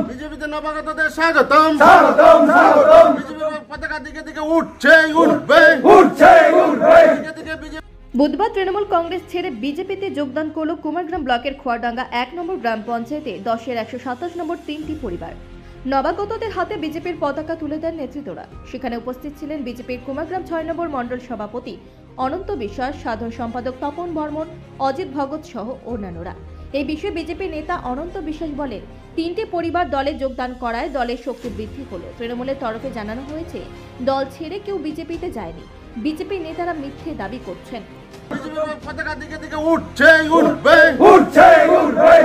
বিজেপিতে নবাগতদের স্বাগতম। বিজেপি পতাকা দিকে দিকে উঠছে, উঠবে। বুধবার তৃণমূল কংগ্রেস ছেড়ে বিজেপিতে যোগদান করল কুমারগ্রাম ব্লকের খোয়ারডাঙ্গা ১ নম্বর গ্রাম পঞ্চায়েতে ১০-এর ১২৭ নম্বর ৩টি পরিবার। নবাগতদের হাতে বিজেপির পতাকা তুলে দেন নেতৃত্বরা। সেখানে উপস্থিত ছিলেন বিজেপির কুমারগ্রাম ৬ নম্বর মণ্ডল সভাপতি অনন্ত বিশ্বাস, সাধারণ সম্পাদক তপন বর্মন, অজিত ভগত সহ অন্যান্যরা। এই বিষয়ে বিজেপি নেতা অনন্ত বিশ্বাস বলেন, ৩টি পরিবার দলে যোগদান করায় দলের শক্তি বৃদ্ধি হলো। তৃণমূলের তরফে জানানো হয়েছে, দল ছেড়ে কেউ বিজেপিতে যায়নি। বিজেপি নেতারা মিথ্যে দাবি করছেন। পতাকা দিকে দিকে উঠছে, উঠবে।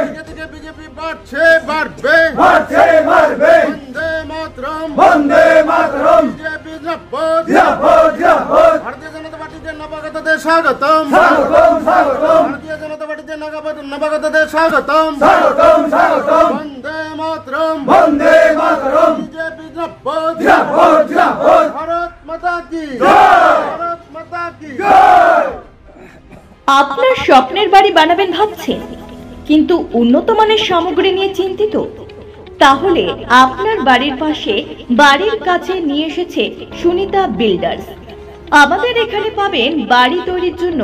দিকে দিকে বিজেপি বাড়ছে, বাড়বে। বন্দে মাতরম। বিজেপি জিন্দাবাদ। ভারতীয় জনতা পার্টিতে নবাগতদের স্বাগতম। ভারতীয় জনতা পার্টিতে নবাগতদের স্বাগতম। বন্দে মাতরম। বিজেপি জিন্দাবাদ। ভারত মাতা কি জয়। ভারত মাতা কি জয়। আপনার স্বপ্নের বাড়ি বানাবেন ভাবছেন, কিন্তু উন্নত মানের সামগ্রী নিয়ে চিন্তিত? তাহলে আপনার বাড়ির পাশে বাড়ির কাছে নিয়ে এসেছে সুনিতা বিল্ডার্স। আমাদের এখানে পাবেন বাড়ি তৈরির জন্য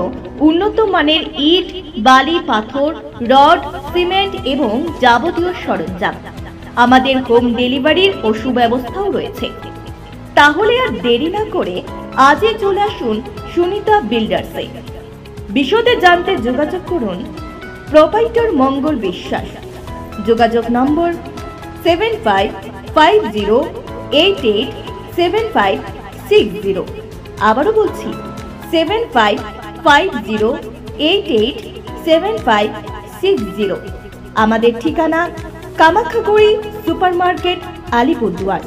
উন্নত মানের ইট, বালি, পাথর, রড, সিমেন্ট এবং যাবতীয় সরঞ্জাম। আমাদের হোম ডেলিভারির ও সুব্যবস্থাও রয়েছে। তাহলে আর দেরি না করে আজই চলে আসুন সুনিতা বিল্ডার্সে। বিশদে জানতে যোগাযোগ করুন প্রোপাইটর মঙ্গল বিশ্বাস। যোগাযোগ নম্বর 7550887560। আবারও বলছি 7550887560। আমাদের ঠিকানা কামাখ্যাগুড়ি সুপার মার্কেট, আলিপুরদুয়ার।